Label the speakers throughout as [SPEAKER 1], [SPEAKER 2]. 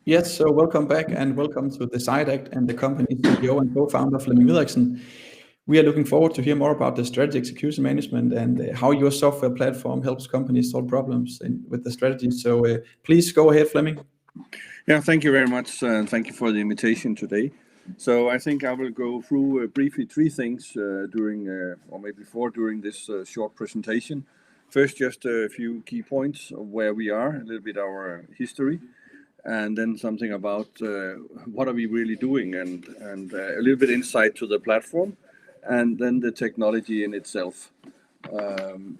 [SPEAKER 1] Yes, so welcome back and welcome to DecideAct and the company's CEO and co-founder Flemming Videriksen. We are looking forward to hear more about the strategy execution management and how your software platform helps companies solve problems with the strategy. So please go ahead, Flemming.
[SPEAKER 2] Yeah, thank you very much, and thank you for the invitation today. So I think I will go through briefly three things during this short presentation. First, just a few key points of where we are, a little bit our history, and then something about what are we really doing, and a little bit insight to the platform, and then the technology in itself. And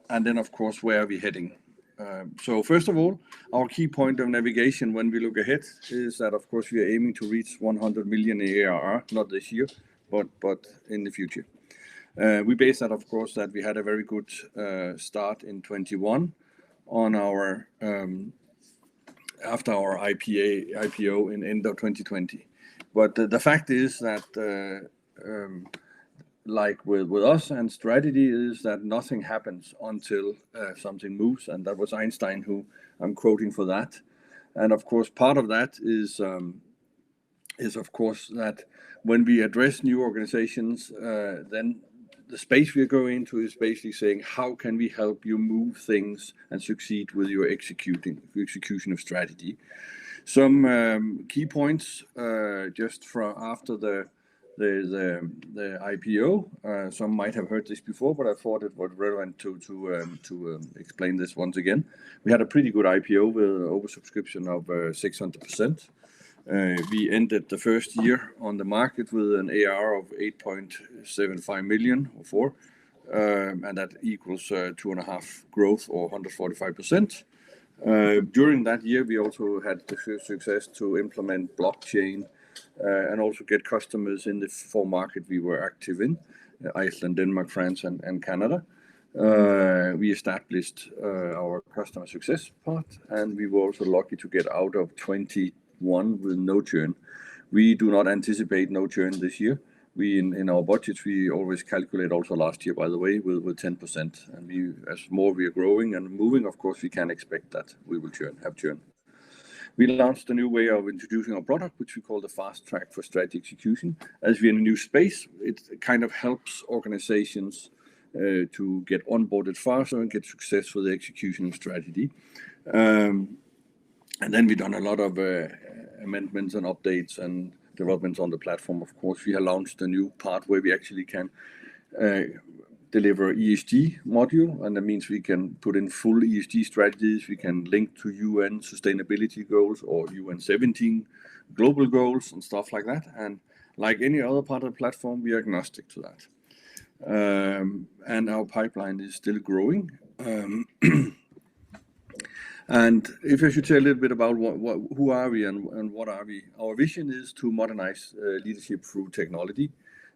[SPEAKER 2] then of course, where are we heading? So first of all, our key point of navigation when we look ahead is that of course we are aiming to reach 100 million ARR, not this year, but in the future. We base that of course that we had a very good start in 21 on our after our IPO in end of 2020. But the fact is that like with us and strategy is that nothing happens until something moves, and that was Einstein who I'm quoting for that. And of course part of that is of course that when we address new organizations, then the space we are going into is basically saying how can we help you move things and succeed with your execution of strategy. Some key points just from after the IPO. Some might have heard this before, but I thought it was relevant to explain this once again. We had a pretty good IPO with an oversubscription of 600%. We ended the first year on the market with an ARR of 8.75 million or 4, and that equals 2.5 growth or 145%. During that year, we also had the success to implement blockchain and also get customers in the 4 markets we were active in, Iceland, Denmark, France, and Canada. We established our customer success part, and we were also lucky to get out of 21 with no churn. We do not anticipate no churn this year. We in our budgets, we always calculate also last year, by the way, with 10%. And as more we are growing and moving, of course, we can expect that we will have churn. We launched a new way of introducing our product, which we call the fast track for strategy execution. As we're in a new space, it kind of helps organizations to get onboarded faster and get success for the execution of strategy. And then we've done a lot of amendments and updates and developments on the platform. Of course, we have launched a new part where we actually can deliver ESG module, and that means we can put in full ESG strategies. We can link to UN sustainability goals or UN 17 global goals and stuff like that. And like any other part of the platform, we are agnostic to that. And our pipeline is still growing. And if I should say a little bit about who are we and what are we, our vision is to modernize leadership through technology.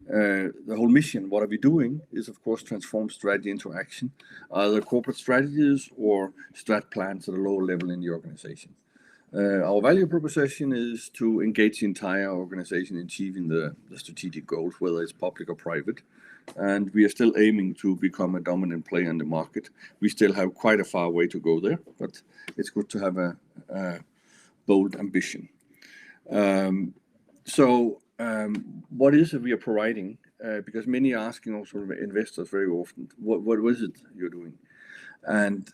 [SPEAKER 2] The whole mission, what are we doing, is of course transform strategy into action, either corporate strategies or strat plans at a lower level in the organization. Our value proposition is to engage the entire organization in achieving the strategic goals, whether it's public or private. And we are still aiming to become a dominant player in the market. We still have quite a far way to go there, but it's good to have a bold ambition. What is it we are providing? Because many are asking also investors very often, what is it you're doing? And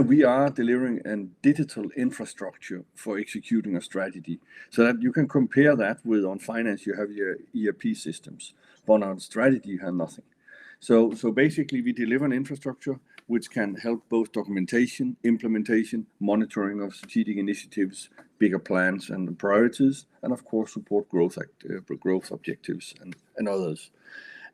[SPEAKER 2] we are delivering a digital infrastructure for executing a strategy, so that you can compare that with on finance, you have your ERP systems, but on strategy, you have nothing. So basically, we deliver an infrastructure which can help both documentation, implementation, monitoring of strategic initiatives, bigger plans and priorities, and of course support growth objectives and others.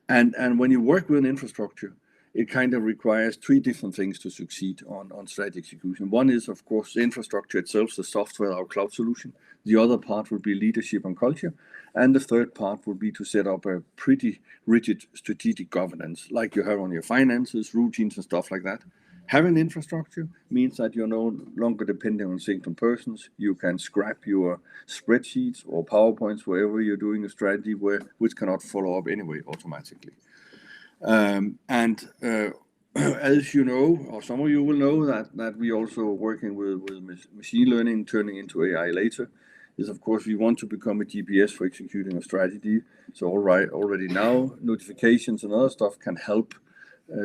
[SPEAKER 2] And when you work with an infrastructure, it kind of requires 3 different things to succeed on strategy execution. One is, of course, the infrastructure itself, the software, our cloud solution. The other part would be leadership and culture. And the third part would be to set up a pretty rigid strategic governance, like you have on your finances, routines, and stuff like that. Having infrastructure means that you're no longer depending on single persons. You can scrap your spreadsheets or PowerPoints wherever you're doing a strategy which cannot follow up anyway automatically. as you know, or some of you will know, that we also working with machine learning, turning into AI later, is of course we want to become a GPS for executing a strategy. So already now notifications and other stuff can help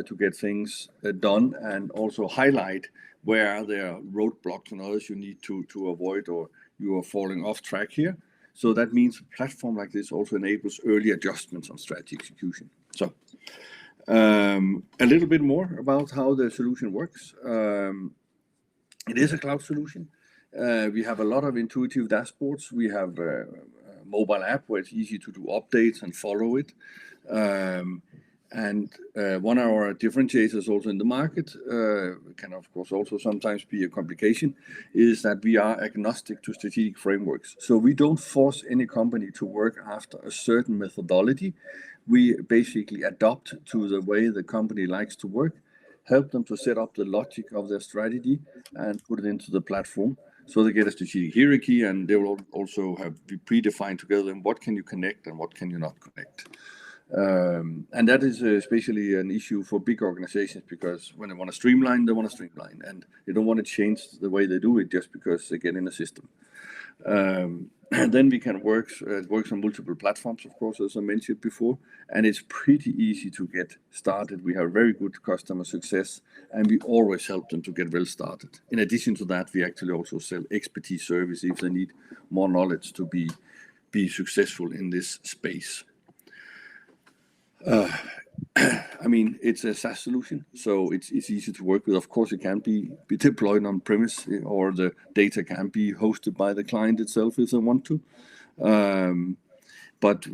[SPEAKER 2] to get things done, and also highlight where there are roadblocks and others you need to avoid, or you are falling off track here. So that means a platform like this also enables early adjustments on strategy execution. So a little bit more about how the solution works. It is a cloud solution. We have a lot of intuitive dashboards. We have a mobile app where it's easy to do updates and follow it. And one of our differentiators also in the market, can of course also sometimes be a complication, is that we are agnostic to strategic frameworks. So we don't force any company to work after a certain methodology. We basically adapt to the way the company likes to work, help them to set up the logic of their strategy and put it into the platform. So they get a strategic hierarchy, and they will also be predefined together and what can you connect and what can you not connect. And that is especially an issue for big organizations, because when they want to streamline, and they don't want to change the way they do it just because they get in a system. And then we can work on multiple platforms, of course, as I mentioned before, and it's pretty easy to get started. We have very good customer success, and we always help them to get well started. In addition to that, we actually also sell expertise service if they need more knowledge to be successful in this space. I mean, it's a SaaS solution, so it's easy to work with. Of course, it can be deployed on premise, or the data can be hosted by the client itself if they want to. But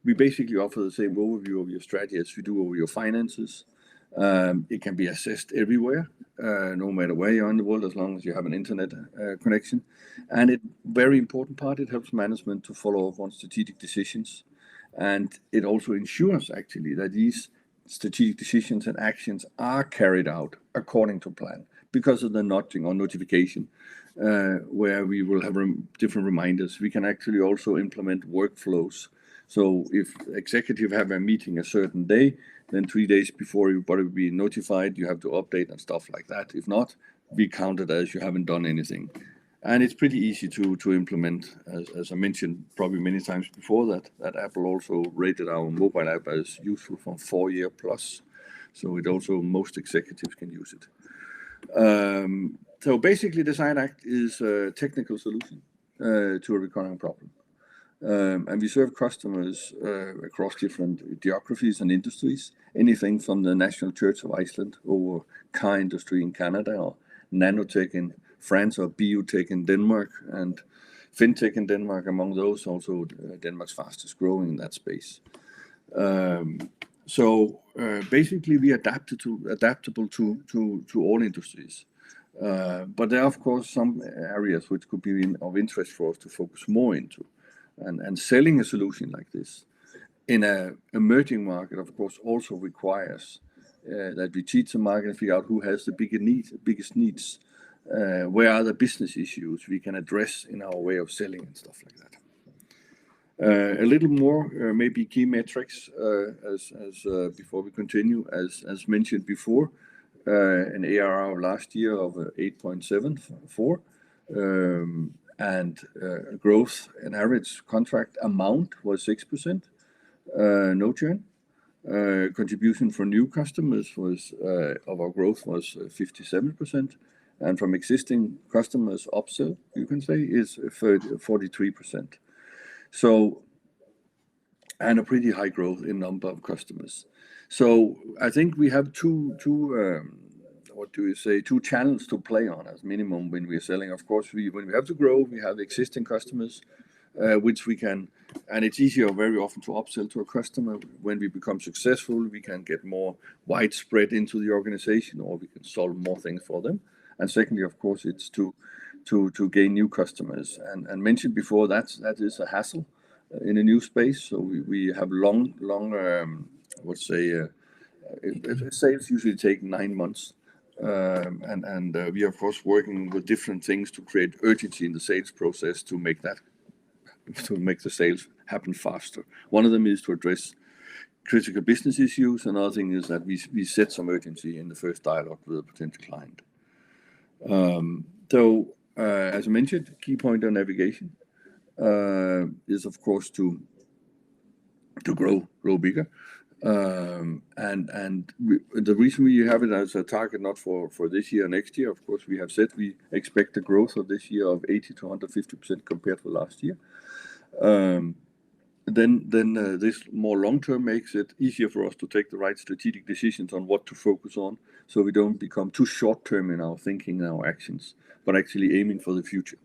[SPEAKER 2] we basically offer the same overview of your strategy as we do over your finances. It can be assessed everywhere, no matter where you are in the world, as long as you have an internet connection. And very important part, it helps management to follow up on strategic decisions. And it also ensures actually that these strategic decisions and actions are carried out according to plan, because of the nudging or notification, where we will have different reminders. We can actually also implement workflows. So if executive have a meeting a certain day, then 3 days before everybody will be notified, you have to update and stuff like that. If not, we count it as you haven't done anything. And it's pretty easy to implement, as I mentioned probably many times before, that Apple also rated our mobile app as useful from 4 year plus. So it also, most executives can use it. So basically, DecideAct is a technical solution to a recurring problem. And we serve customers across different geographies and industries, anything from the National Church of Iceland over car industry in Canada, or nanotech in France, or biotech in Denmark, and fintech in Denmark, among those, also Denmark's fastest growing in that space. So basically, we adaptable to all industries. But there are, of course, some areas which could be of interest for us to focus more into. And selling a solution like this in an emerging market, of course, also requires that we teach the market and figure out who has the biggest needs. Where are the business issues we can address in our way of selling and stuff like that. A little more, maybe key metrics as before we continue. As mentioned before, an ARR of last year of 8.74, and growth and average contract amount was 6%. No churn. Contribution from new customers was of our growth was 57%. And from existing customers, upsell, you can say, is 43%. So, and a pretty high growth in number of customers. So I think we have two channels to play on as minimum when we're selling. Of course, when we have to grow, we have existing customers, which we can, and it's easier very often to upsell to a customer. When we become successful, we can get more widespread into the organization, or we can solve more things for them. And secondly, of course, it's to gain new customers. And mentioned before, that is a hassle in a new space. So we have long sales usually take 9 months. And we are, of course, working with different things to create urgency in the sales process to make the sales happen faster. One of them is to address critical business issues. Another thing is that we set some urgency in the first dialogue with a potential client. As I mentioned, key point on navigation is of course to grow bigger. The reason we have it as a target not for this year or next year, of course, we have said we expect the growth of this year of 80 to 150% compared to last year. This more long term makes it easier for us to take the right strategic decisions on what to focus on, so we don't become too short term in our thinking and our actions, but actually aiming for the future.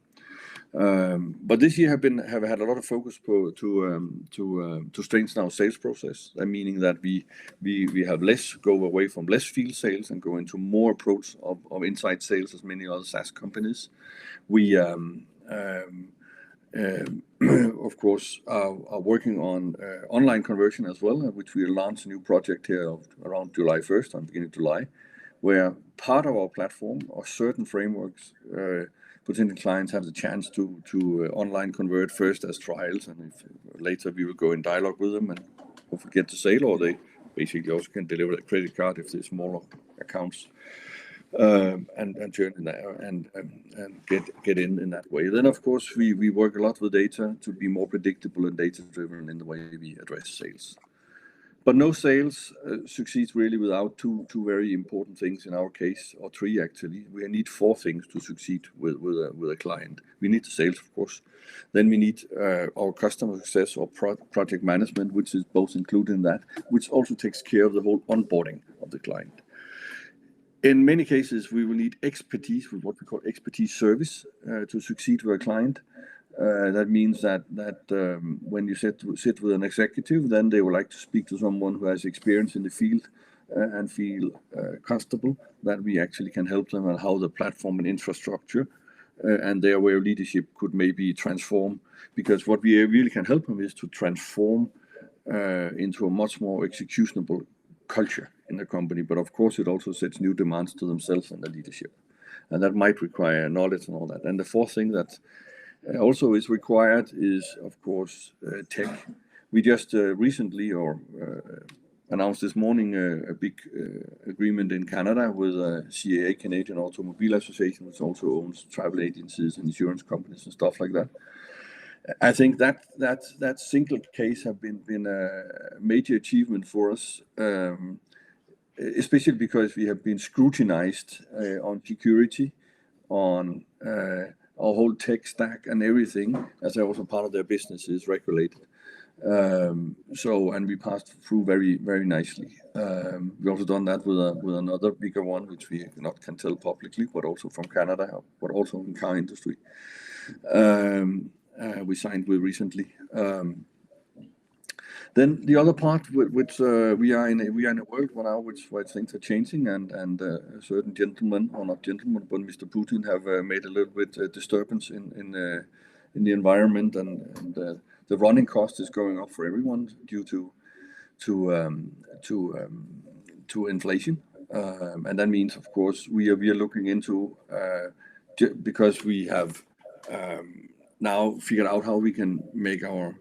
[SPEAKER 2] But this year have had a lot of focus to strengthen our sales process. Meaning that we have go away from less field sales and go into more approach of inside sales as many other SaaS companies. We of course are working on online conversion as well, which we launched a new project here around July 1st, on beginning of July, where part of our platform or certain frameworks potential clients have the chance to online convert first as trials, and if later we will go in dialogue with them and hopefully get the sale, or they basically also can deliver a credit card if they're smaller accounts, and turn in there and get in that way. Then of course we work a lot with data to be more predictable and data driven in the way we address sales. But no sales succeeds really without two very important things in our case, or three actually. We need four things to succeed with a client. We need the sales, of course. Then we need our customer success or project management, which is both included in that, which also takes care of the whole onboarding of the client. In many cases, we will need expertise, with what we call expertise service, to succeed with a client. That means that when you sit with an executive, then they would like to speak to someone who has experience in the field and feel comfortable that we actually can help them on how the platform and infrastructure and their way of leadership could maybe transform. Because what we really can help them is to transform into a much more executionable culture in the company. But of course, it also sets new demands to themselves and the leadership. And that might require knowledge and all that. And the fourth thing that also is required is, of course, tech. We just recently announced this morning a big agreement in Canada with CAA, Canadian Automobile Association, which also owns travel agencies and insurance companies and stuff like that. I think that single case have been a major achievement for us, especially because we have been scrutinized on security, on our whole tech stack and everything, as also part of their business is regulated. And we passed through very, very nicely. We also done that with another bigger one, which we not can tell publicly, but also from Canada, but also in car industry. We signed with recently. Then the other part, which we are in a world now where things are changing, and a certain gentleman, or not gentleman, but Mr. Putin have made a little bit disturbance in the environment, and the running cost is going up for everyone due to inflation, and that means, of course, we are looking into because we have now figured out how we can make our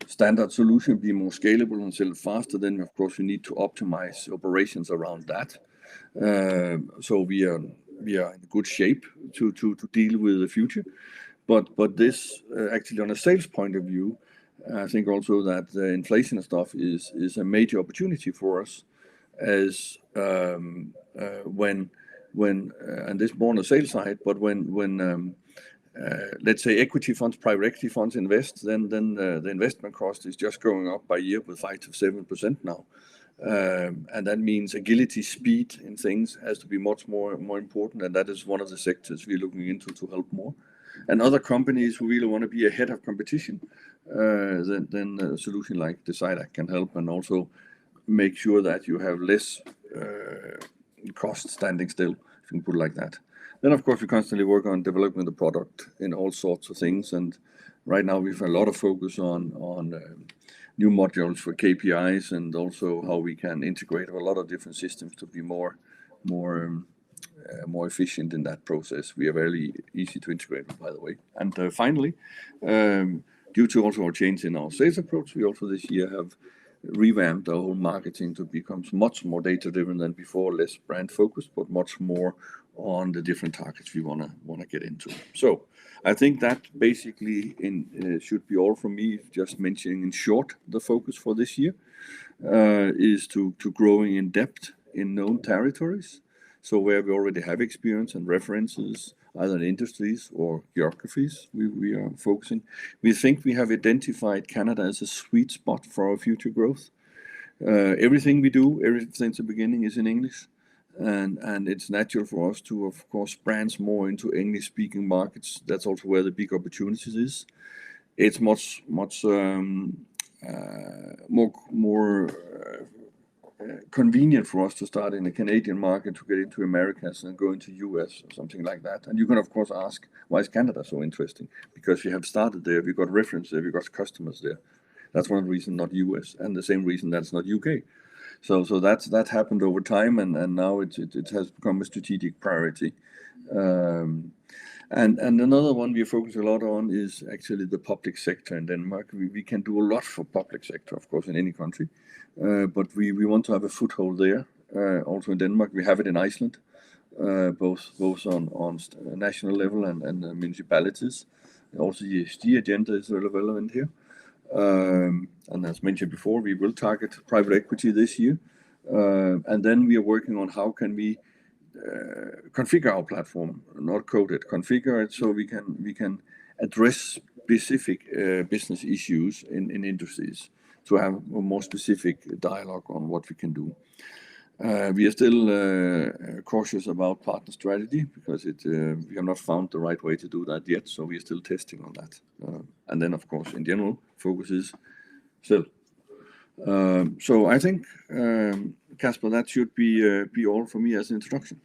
[SPEAKER 2] standard solution be more scalable and sell faster. Then of course we need to optimize operations around that. So we are in good shape to deal with the future. But this actually on a sales point of view, I think also that the inflation and stuff is a major opportunity for us, as when and this more on the sales side, but when let's say equity funds, private equity funds invest, then the investment cost is just going up by year with 5 to 7% now, and that means agility, speed in things has to be much more important, and that is one of the sectors we're looking into to help more. And other companies who really want to be ahead of competition, then a solution like DecideAct can help, and also make sure that you have less cost standing still, if you can put it like that. Then, of course, we constantly work on developing the product in all sorts of things. And right now, we've a lot of focus on new modules for KPIs, and also how we can integrate a lot of different systems to be more efficient in that process. We are very easy to integrate, by the way. And finally, due to also our change in our sales approach, we also this year have revamped our whole marketing to become much more data-driven than before, less brand-focused, but much more on the different targets we wanna get into. So I think that basically should be all from me. Just mentioning in short, the focus for this year is to growing in depth in known territories. So where we already have experience and references, either in industries or geographies, we are focusing. We think we have identified Canada as a sweet spot for our future growth. Everything we do, ever since the beginning, is in English. And it's natural for us to, of course, branch more into English-speaking markets. That's also where the big opportunities is. It's much more convenient for us to start in the Canadian market to get into Americas and go into US or something like that. And you can, of course, ask, why is Canada so interesting? Because we have started there, we got reference there, we got customers there. That's one reason, not US, and the same reason that's not UK. So that happened over time, and now it has become a strategic priority. And another one we focus a lot on is actually the public sector in Denmark. We can do a lot for public sector, of course, in any country, but we want to have a foothold there. Also in Denmark, we have it in Iceland, both on national level and municipalities. Also, the ESG agenda is really relevant here. And as mentioned before, we will target private equity this year. And then we are working on how can we configure our platform, not code it, configure it so we can address specific business issues in industries to have a more specific dialogue on what we can do. We are still cautious about partner strategy because we have not found the right way to do that yet, so we are still testing on that. And then, of course, in general, focus is still. So I think, Kasper, that should be all for me as an introduction.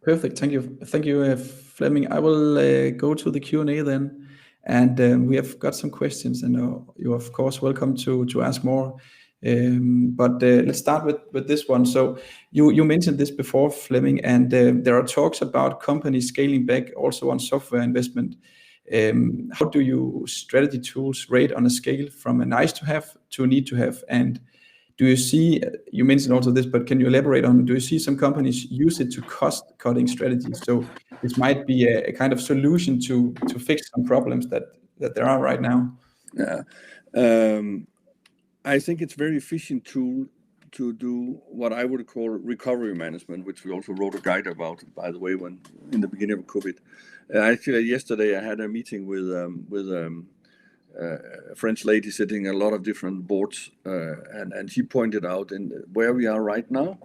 [SPEAKER 1] Perfect. Thank you, Flemming. I will go to the Q&A then, and we have got some questions, and you're of course welcome to ask more. But let's start with this one. So you mentioned this before, Flemming, and there are talks about companies scaling back also on software investment. How do you strategy tools rate on a scale from a nice to have to a need to have? And do you see, you mentioned also this, but can you elaborate on, do you see some companies use it to cost cutting strategies? So this might be a kind of solution to fix some problems that there are right now.
[SPEAKER 2] Yeah. I think it's a very efficient tool to do what I would call recovery management, which we also wrote a guide about, by the way, when in the beginning of COVID. Actually, yesterday I had a meeting with a French lady sitting in a lot of different boards, and she pointed out in where we are right now,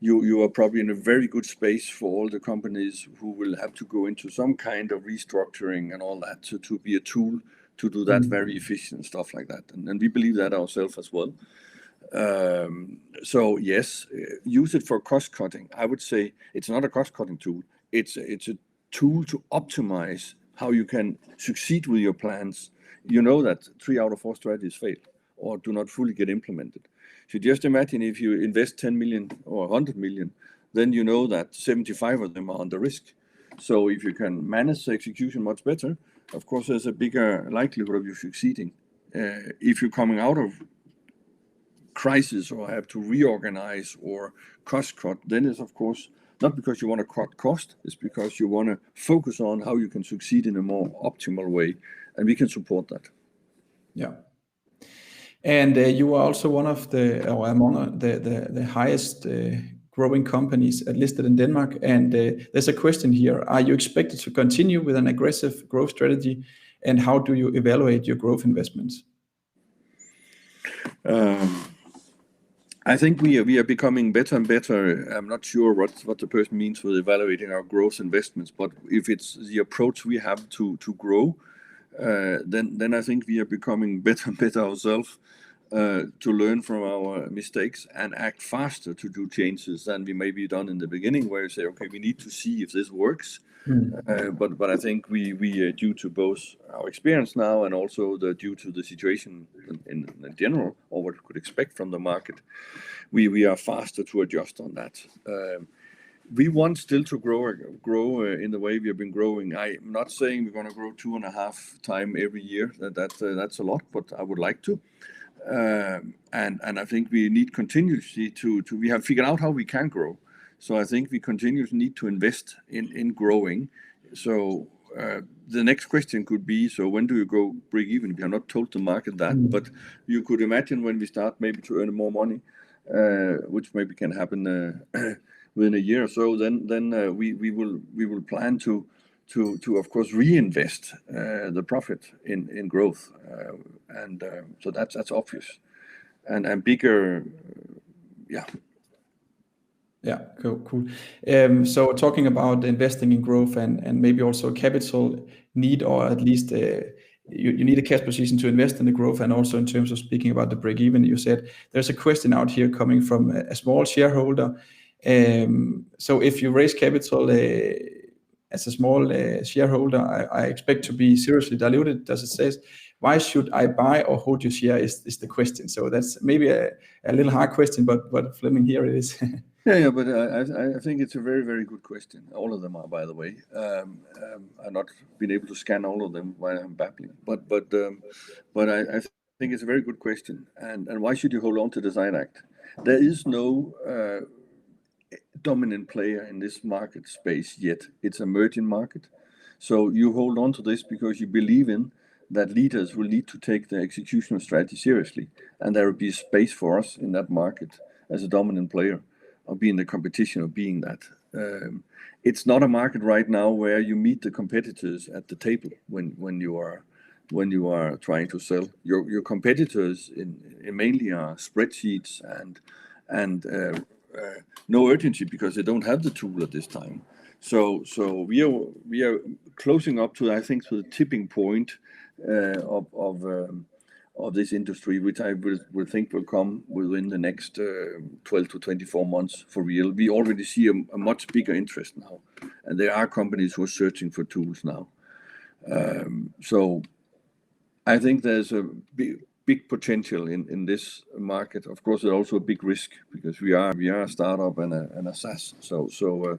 [SPEAKER 2] you are probably in a very good space for all the companies who will have to go into some kind of restructuring and all that to be a tool to do that very efficient stuff like that. And we believe that ourselves as well. So yes, use it for cost cutting. I would say it's not a cost cutting tool. It's a tool to optimize how you can succeed with your plans. You know that 3 out of 4 strategies fail or do not fully get implemented. So just imagine if you invest 10 million or 100 million, then you know that 75 of them are under risk. So if you can manage the execution much better, of course, there's a bigger likelihood of you succeeding. If you're coming out of crisis or have to reorganize or cost cut, then it's of course not because you want to cut cost, it's because you want to focus on how you can succeed in a more optimal way, and we can support that.
[SPEAKER 1] Yeah. And you are also one of among the highest growing companies listed in Denmark. And there's a question here. Are you expected to continue with an aggressive growth strategy? And how do you evaluate your growth investments?
[SPEAKER 2] I think we are becoming better and better. I'm not sure what the person means with evaluating our growth investments, but if it's the approach we have to grow, then I think we are becoming better and better ourselves to learn from our mistakes and act faster to do changes than we maybe done in the beginning, where you say, okay, we need to see if this works. But I think we due to both our experience now and also due to the situation in general, or what we could expect from the market, we are faster to adjust on that. We want still to grow in the way we have been growing. I'm not saying we're going to grow 2.5 times every year. That's a lot, but I would like to. And I think we need continuously we have figured out how we can grow. So I think we continuously need to invest in growing. So the next question could be, so when do you go break even? We have not told the market that, but you could imagine when we start maybe to earn more money, which maybe can happen within a year or so, then we will plan to of course reinvest the profit in growth, and so that's obvious, and bigger, yeah.
[SPEAKER 1] Yeah, cool. So talking about investing in growth and maybe also capital need, or at least you need a cash position to invest in the growth, and also in terms of speaking about the break even, you said there's a question out here coming from a small shareholder. So if you raise capital as a small shareholder, I expect to be seriously diluted. Does it say, why should I buy or hold your share is the question. So that's maybe a little hard question, but Flemming, here it is.
[SPEAKER 2] Yeah, but I think it's a very, very good question. All of them are, by the way. I've not been able to scan all of them while I'm babbling, but I think it's a very good question. And why should you hold on to DecideAct? There is no dominant player in this market space yet. It's an emerging market. So you hold on to this because you believe in that leaders will need to take the execution of strategy seriously, and there will be space for us in that market as a dominant player, or be in the competition of being that. It's not a market right now where you meet the competitors at the table when you are trying to sell. Your competitors mainly are spreadsheets and no urgency because they don't have the tool at this time. So we are closing up to, I think, to the tipping point of this industry, which I will think will come within the next 12 to 24 months for real. We already see a much bigger interest now, and there are companies who are searching for tools now. So I think there's a big potential in this market. Of course, there's also a big risk because we are a startup and a SaaS. So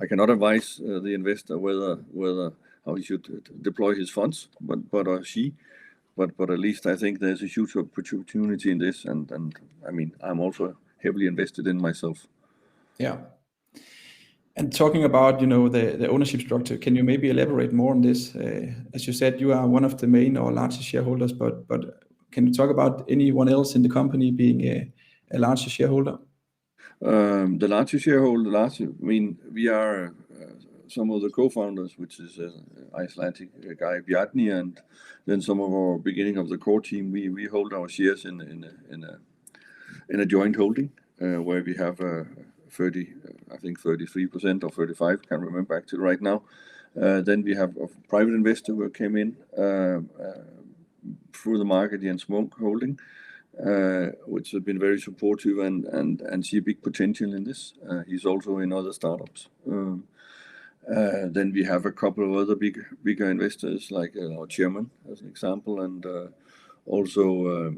[SPEAKER 2] I cannot advise the investor whether how he should deploy his funds, but at least I think there's a huge opportunity in this, and I mean, I'm also heavily invested in myself.
[SPEAKER 1] Yeah. And talking about, the ownership structure, can you maybe elaborate more on this? As you said, you are one of the main or largest shareholders, but can you talk about anyone else in the company being a larger shareholder?
[SPEAKER 2] The largest shareholder, I mean, we are some of the co-founders, which is Icelandic guy Bjarni, and then some of our beginning of the core team. We hold our shares in a joint holding where we have 33% or 35%, can't remember actually right now. Then we have a private investor who came in through the market, Jens Munk Holding, which has been very supportive and see a big potential in this. He's also in other startups. Then we have a couple of other bigger investors, like our chairman, as an example, and also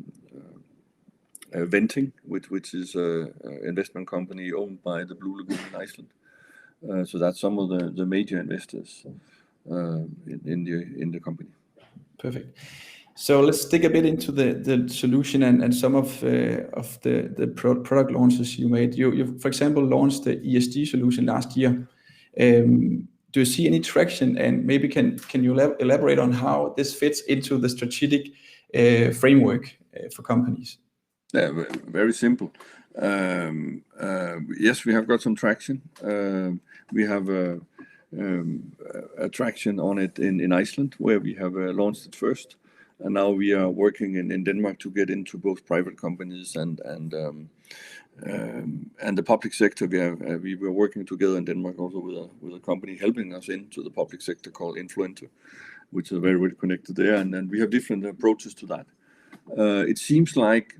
[SPEAKER 2] Venting, which is an investment company owned by the Blue Lagoon in Iceland. So that's some of the major investors in the company.
[SPEAKER 1] Perfect. So let's dig a bit into the solution and some of the product launches you made. You, for example, launched the ESG solution last year. Do you see any traction, and maybe can you elaborate on how this fits into the strategic framework for companies?
[SPEAKER 2] Yeah, very simple. Yes, we have got some traction. We have a traction on it in Iceland, where we have launched it first, and now we are working in Denmark to get into both private companies and the public sector. We were working together in Denmark also with a company helping us into the public sector called Influencer, which is very well connected there, and then we have different approaches to that. It seems like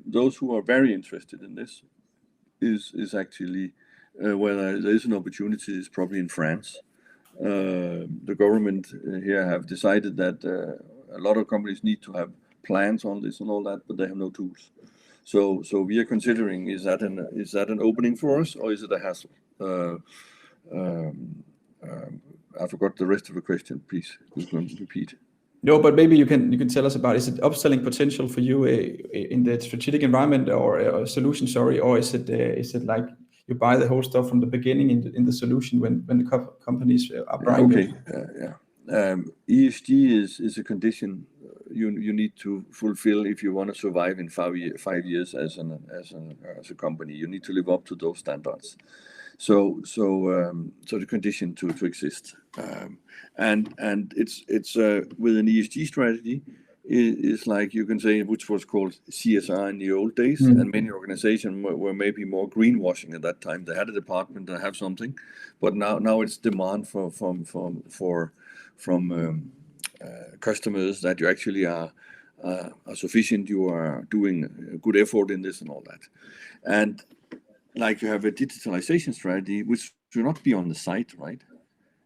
[SPEAKER 2] those who are very interested in this is actually where there is an opportunity is probably in France. The government here have decided that a lot of companies need to have plans on this and all that, but they have no tools. So we are considering, is that an opening for us, or is it a hassle? I forgot the rest of the question. Please repeat.
[SPEAKER 1] No, but maybe you can tell us about, is it upselling potential for you in the strategic environment or a solution, or is it like you buy the whole stuff from the beginning in the solution when the companies are buying?
[SPEAKER 2] Okay, ESG is a condition you need to fulfill if you want to survive in 5 years as a company. You need to live up to those standards. So the condition to exist, and it's with an ESG strategy is like you can say, which was called CSR in the old days, and many organizations were maybe more greenwashing at that time. They had a department that have something, but now it's demand from customers that you actually are sufficient. You are doing a good effort in this and all that, and like you have a digitalization strategy, which should not be on the site, right?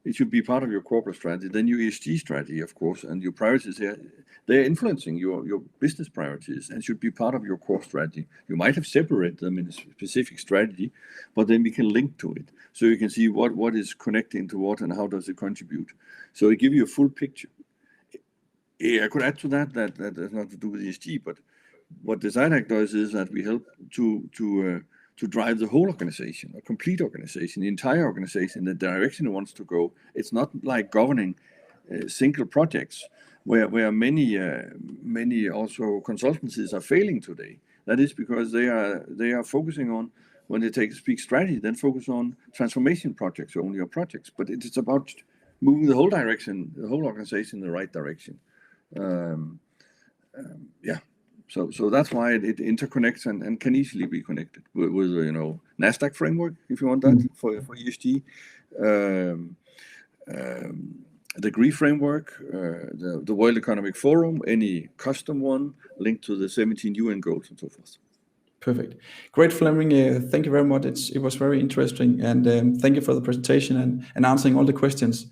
[SPEAKER 2] It should be part of your corporate strategy. Then your ESG strategy, of course, and your priorities here, they're influencing your business priorities and should be part of your core strategy. You might have separated them in a specific strategy, but then we can link to it. So you can see what is connecting to what and how does it contribute. So it gives you a full picture. I could add to that has not to do with ESG, but what DecideAct does is that we help to drive the whole organization, a complete organization, the entire organization, the direction it wants to go. It's not like governing single projects where many also consultancies are failing today. That is because they are focusing on, when they speak strategy, then focus on transformation projects only, or projects. But it's about moving the whole direction, the whole organization in the right direction. So that's why it interconnects and can easily be connected with NASDAQ framework, if you want that, for ESG, the GRI framework, the World Economic Forum, any custom one linked to the 17 UN goals and so forth.
[SPEAKER 1] Perfect. Great, Flemming. Thank you very much. It was very interesting, and thank you for the presentation and answering all the questions.